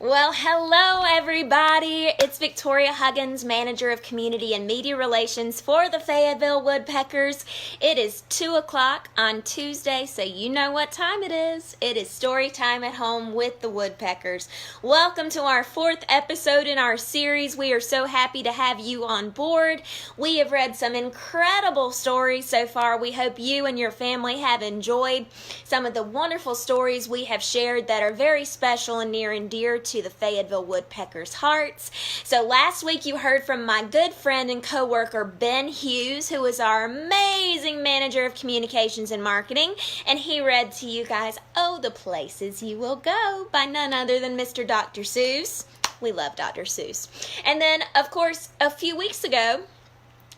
Well, hello everybody. It's Victoria Huggins, Manager of Community and Media Relations for the Fayetteville Woodpeckers. It is 2 o'clock on Tuesday, so you know what time it is. It is story time at home with the Woodpeckers. Welcome to our 4th episode in our series. We are so happy to have you on board. We have read some incredible stories so far. We hope you and your family have enjoyed some of the wonderful stories we have shared that are very special and near and dear to the Fayetteville Woodpeckers' hearts. So last week you heard from my good friend and co-worker Ben Hughes, who is our amazing Manager of Communications and Marketing, and he read to you guys Oh, the Places You Will Go by none other than Mr. Dr. Seuss. We love Dr. Seuss. And then, of course, a few weeks ago,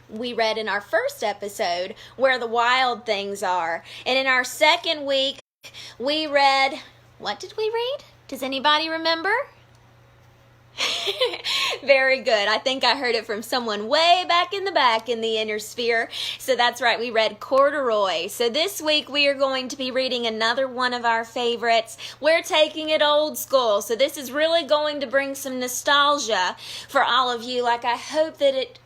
we read in our first episode Where the Wild Things Are. And in our second week, we read, what did we read? Does anybody remember? Very good. I think I heard it from someone way back in the inner sphere. So that's right, we read Corduroy. So this week we are going to be reading another one of our favorites. We're taking it old school. So this is really going to bring some nostalgia for all of you, like I hope that it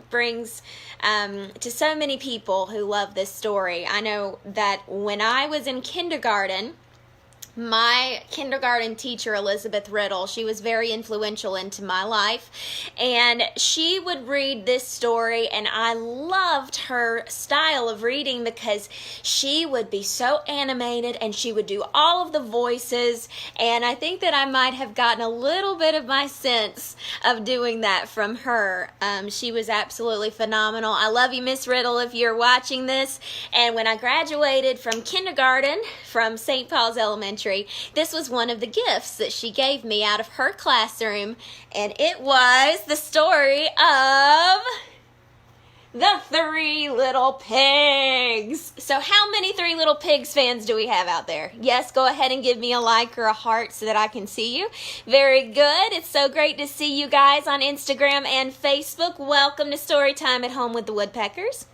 brings to so many people who love this story. I know that when I was in kindergarten, my kindergarten teacher, Elizabeth Riddle, she was very influential into my life, and she would read this story, and I loved her style of reading because she would be so animated and she would do all of the voices, and I think that I might have gotten a little bit of my sense of doing that from her. She was absolutely phenomenal. I love you, Miss Riddle, if you're watching this. And when I graduated from kindergarten from St. Paul's Elementary, this was one of the gifts that she gave me out of her classroom, and it was the story of the Three Little Pigs. So how many Three Little Pigs fans do we have out there? Yes, go ahead and give me a like or a heart so that I can see you. Very good. It's so great to see you guys on Instagram and Facebook. Welcome to Storytime at Home with the Woodpeckers.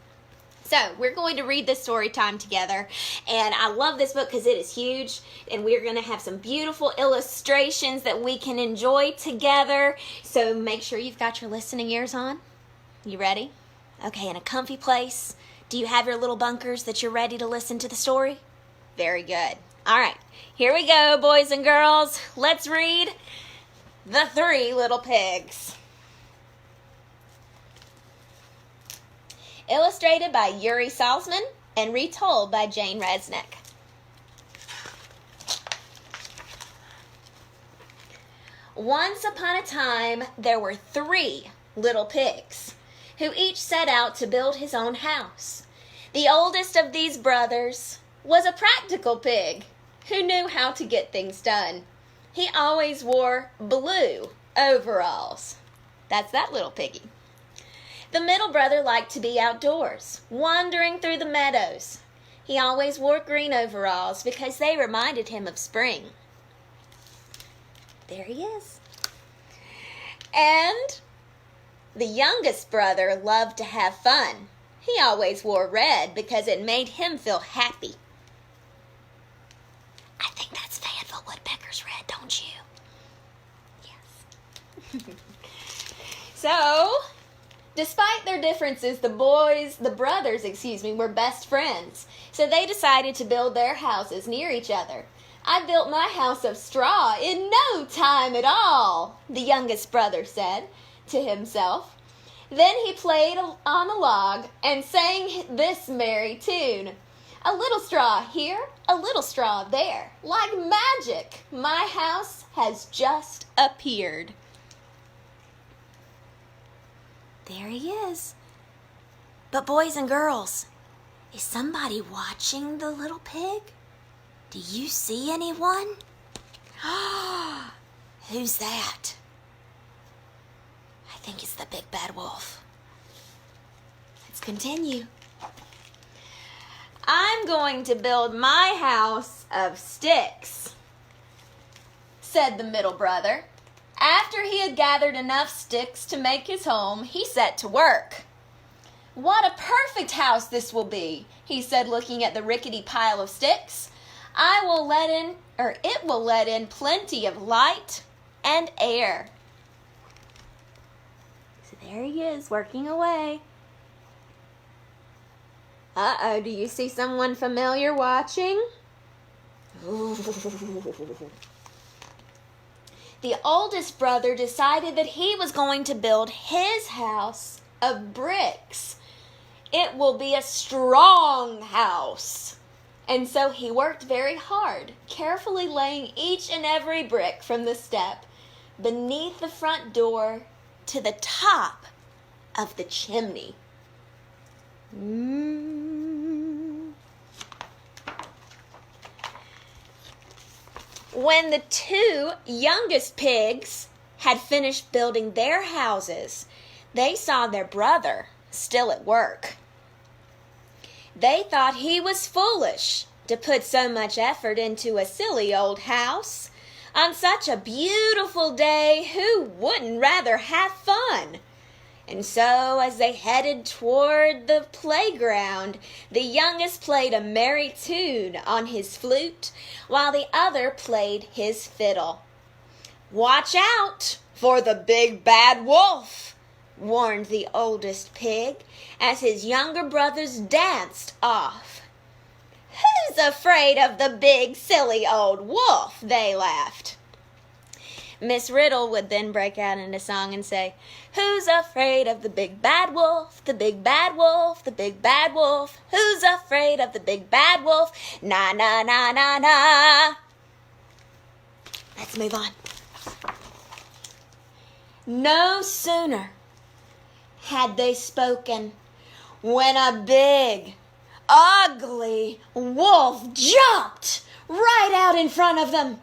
So we're going to read this story time together, and I love this book because it is huge, and we're going to have some beautiful illustrations that we can enjoy together. So make sure you've got your listening ears on. You ready? Okay, in a comfy place. Do you have your little bunkers that you're ready to listen to the story? Very good. All right, here we go, boys and girls. Let's read The Three Little Pigs. Illustrated by Yuri Salzman and retold by Jane Resnick. Once upon a time, there were 3 little pigs, who each set out to build his own house. The oldest of these brothers was a practical pig who knew how to get things done. He always wore blue overalls. That's that little piggy. The middle brother liked to be outdoors, wandering through the meadows. He always wore green overalls because they reminded him of spring. There he is. And the youngest brother loved to have fun. He always wore red because it made him feel happy. I think that's Fayetteville Woodpeckers red, don't you? Yes. So, despite their differences, the brothers, were best friends. So they decided to build their houses near each other. I built my house of straw in no time at all, the youngest brother said to himself. Then he played on a log and sang this merry tune. A little straw here, a little straw there. Like magic, my house has just appeared. There he is. But boys and girls, is somebody watching the little pig? Do you see anyone? Who's that? I think it's the big bad wolf. Let's continue. I'm going to build my house of sticks, said the middle brother. After he had gathered enough sticks to make his home, he set to work. What a perfect house this will be, he said, looking at the rickety pile of sticks. It will let in plenty of light and air. So there he is, working away. Uh-oh, do you see someone familiar watching? The oldest brother decided that he was going to build his house of bricks. It will be a strong house. And so he worked very hard, carefully laying each and every brick from the step beneath the front door to the top of the chimney. When the two youngest pigs had finished building their houses, they saw their brother still at work. They thought he was foolish to put so much effort into a silly old house. On such a beautiful day, who wouldn't rather have fun? And so, as they headed toward the playground, the youngest played a merry tune on his flute, while the other played his fiddle. "Watch out for the big bad wolf," warned the oldest pig, as his younger brothers danced off. "Who's afraid of the big, silly old wolf?" they laughed. Miss Riddle would then break out into song and say, "Who's afraid of the big bad wolf, the big bad wolf, the big bad wolf? Who's afraid of the big bad wolf? Na, na, na, na, na." Let's move on. No sooner had they spoken when a big, ugly wolf jumped right out in front of them.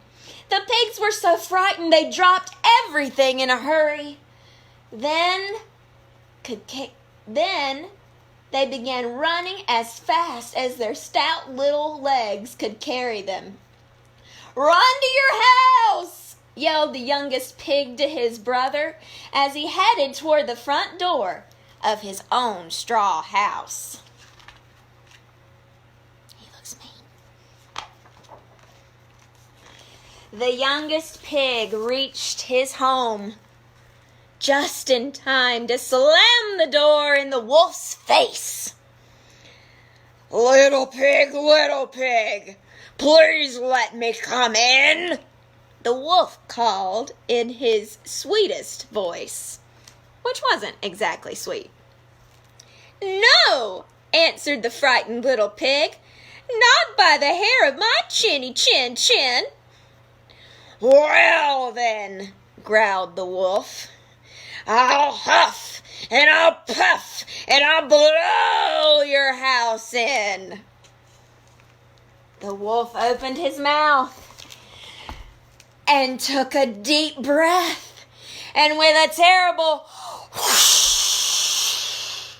The pigs were so frightened they dropped everything in a hurry. Then they began running as fast as their stout little legs could carry them. "Run to your house!" yelled the youngest pig to his brother as he headed toward the front door of his own straw house. He looks mean. The youngest pig reached his home just in time to slam the door in the wolf's face. little pig, please let me come in," the wolf called in his sweetest voice, which wasn't exactly sweet. "No," answered the frightened little pig, "not by the hair of my chinny chin." "Well then," growled the wolf, "I'll huff and I'll puff and I'll blow your house in." The wolf opened his mouth and took a deep breath, and with a terrible whoosh,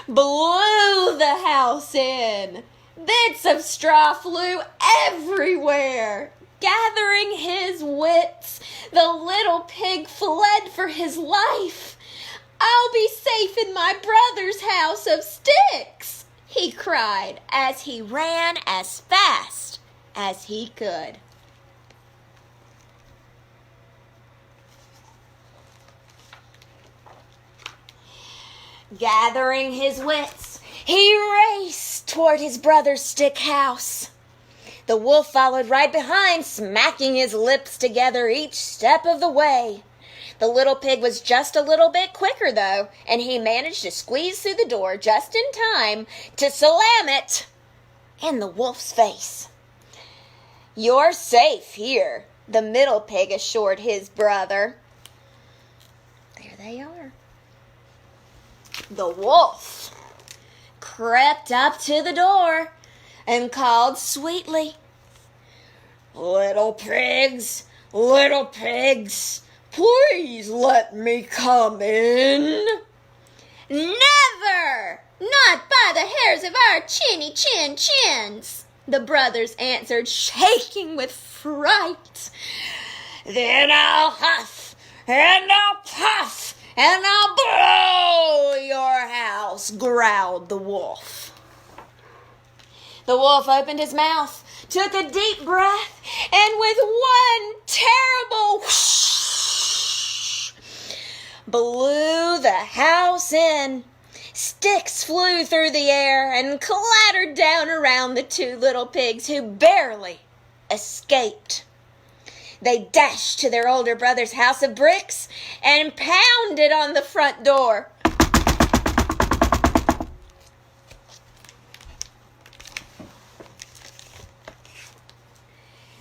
blew the house in. Bits of straw flew everywhere. Gathering his wits, the little pig fled for his life. "I'll be safe in my brother's house of sticks," he cried as he ran as fast as he could. Gathering his wits, he raced toward his brother's stick house. The wolf followed right behind, smacking his lips together each step of the way. The little pig was just a little bit quicker, though, and he managed to squeeze through the door just in time to slam it in the wolf's face. "You're safe here," the middle pig assured his brother. There they are. The wolf crept up to the door and called sweetly, little pigs, please let me come in." "Never! Not by the hairs of our chinny chins," the brothers answered, shaking with fright. "Then I'll huff and I'll puff and I'll blow your house," growled the wolf. The wolf opened his mouth, took a deep breath, and with one terrible whoosh, blew the house in. Sticks flew through the air and clattered down around the two little pigs, who barely escaped. They dashed to their older brother's house of bricks and pounded on the front door.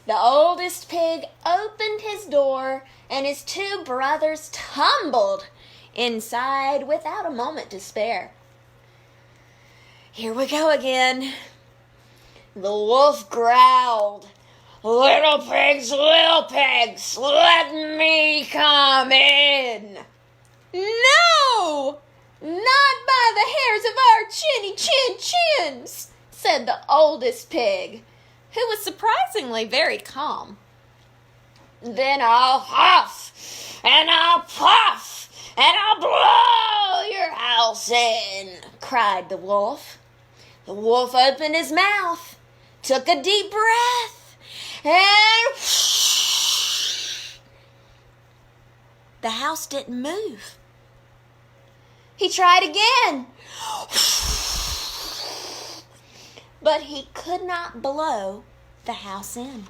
The oldest pig opened his door, and his two brothers tumbled inside without a moment to spare. Here we go again. The wolf growled, little pigs, let me come in." "No, not by the hairs of our chinny chins," said the oldest pig, who was surprisingly very calm. "Then I'll huff, and I'll puff, and I'll blow your house in," cried the wolf. The wolf opened his mouth, took a deep breath, and the house didn't move. He tried again, but he could not blow the house in.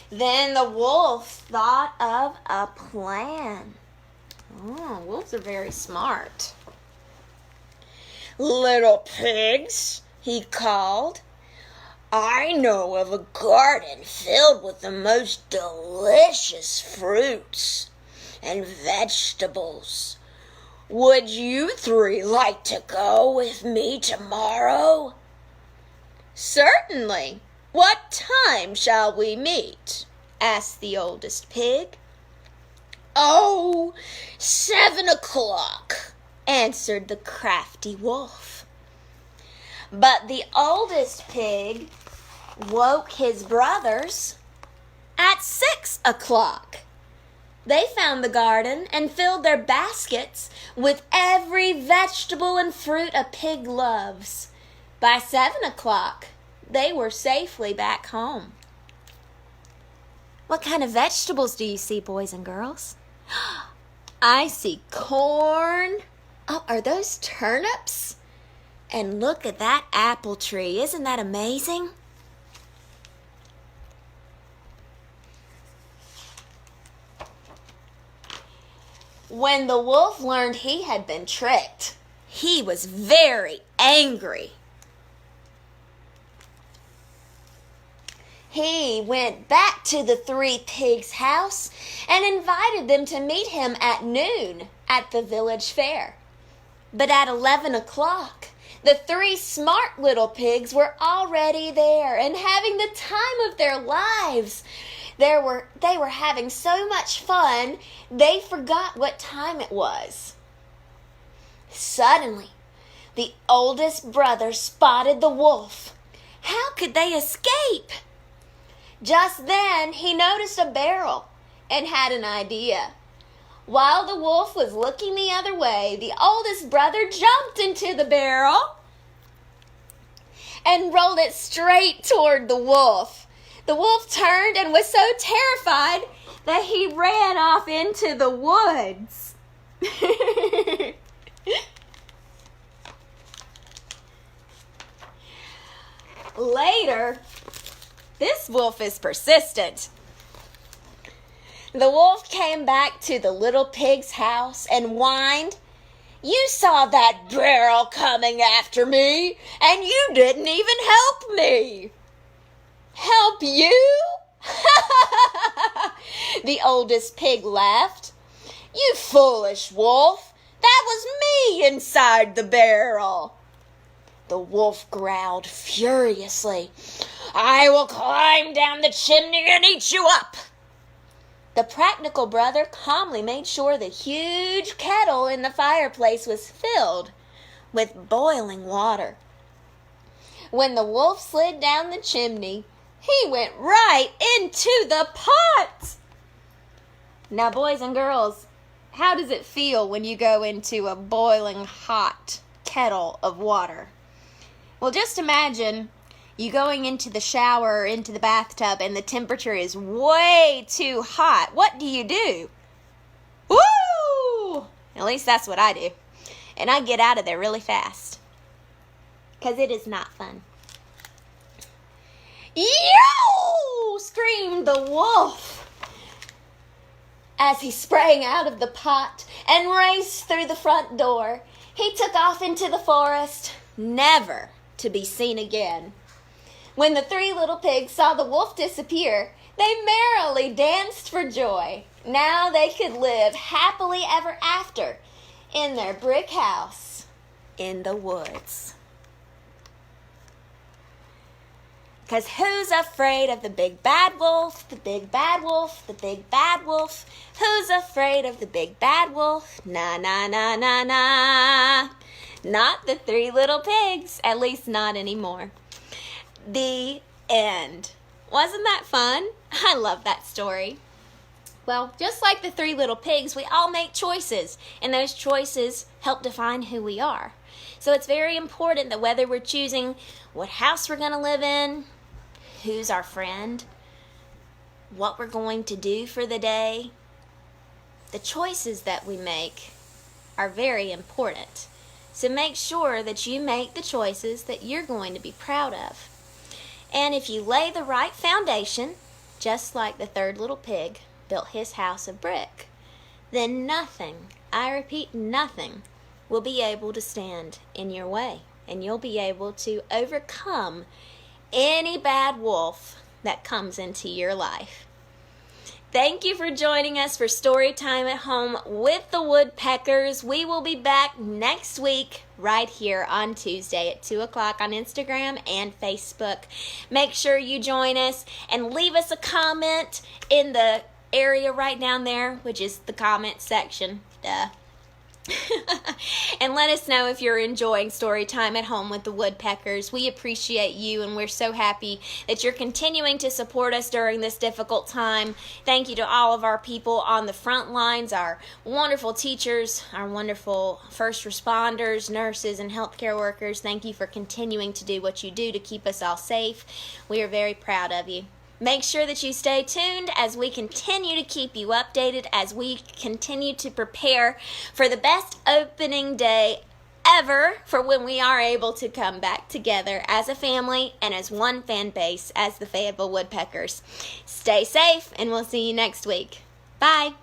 Then the wolf thought of a plan. Wolves are very smart. "Little pigs," he called, "I know of a garden filled with the most delicious fruits and vegetables. Would you three like to go with me tomorrow?" "Certainly. What time shall we meet?" asked the oldest pig. "Oh, 7 o'clock, answered the crafty wolf. But the oldest pig woke his brothers at 6 o'clock. They found the garden and filled their baskets with every vegetable and fruit a pig loves. By 7 o'clock, they were safely back home. What kind of vegetables do you see, boys and girls? I see corn. Oh, are those turnips? And look at that apple tree. Isn't that amazing? When the wolf learned he had been tricked, he was very angry. He went back to the three pigs' house and invited them to meet him at noon at the village fair. But at 11 o'clock, the three smart little pigs were already there and having the time of their lives. They were having so much fun, they forgot what time it was. Suddenly, the oldest brother spotted the wolf. How could they escape? Just then, he noticed a barrel and had an idea. While the wolf was looking the other way, the oldest brother jumped into the barrel and rolled it straight toward the wolf. The wolf turned and was so terrified that he ran off into the woods. Later, this wolf is persistent. The wolf came back to the little pig's house and whined, "You saw that barrel coming after me, and you didn't even help me." "Help you?" The oldest pig laughed. "You foolish wolf, that was me inside the barrel." The wolf growled furiously, "I will climb down the chimney and eat you up." The practical brother calmly made sure the huge kettle in the fireplace was filled with boiling water. When the wolf slid down the chimney, he went right into the pot. Now, boys and girls, how does it feel when you go into a boiling hot kettle of water? Well, just imagine you going into the shower or into the bathtub and the temperature is way too hot. What do? At least that's what I do. And I get out of there really fast. Because it is not fun. Yo! Screamed the wolf as he sprang out of the pot and raced through the front door. He took off into the forest, never to be seen again. When the three little pigs saw the wolf disappear, they merrily danced for joy. Now they could live happily ever after in their brick house in the woods. 'Cause who's afraid of the big bad wolf, the big bad wolf, the big bad wolf? Who's afraid of the big bad wolf? Na, na, na, na, na. Not the three little pigs, at least not anymore. The end. Wasn't that fun? I love that story. Well, just like the three little pigs, we all make choices, and those choices help define who we are. So it's very important that whether we're choosing what house we're going to live in, who's our friend, what we're going to do for the day, the choices that we make are very important. So make sure that you make the choices that you're going to be proud of. And if you lay the right foundation, just like the third little pig built his house of brick, then nothing, I repeat, nothing, will be able to stand in your way. And you'll be able to overcome any bad wolf that comes into your life. Thank you for joining us for Story Time at Home with the Woodpeckers. We will be back next week right here on Tuesday at 2 o'clock on Instagram and Facebook. Make sure you join us and leave us a comment in the area right down there, which is the comment section. Duh. And let us know if you're enjoying Story Time at Home with the Woodpeckers. We appreciate you, and we're so happy that you're continuing to support us during this difficult time. Thank you to all of our people on the front lines, our wonderful teachers, our wonderful first responders, nurses, and healthcare workers. Thank you for continuing to do what you do to keep us all safe. We are very proud of you. Make sure that you stay tuned as we continue to keep you updated as we continue to prepare for the best opening day ever for when we are able to come back together as a family and as one fan base as the Fayetteville Woodpeckers. Stay safe, and we'll see you next week. Bye.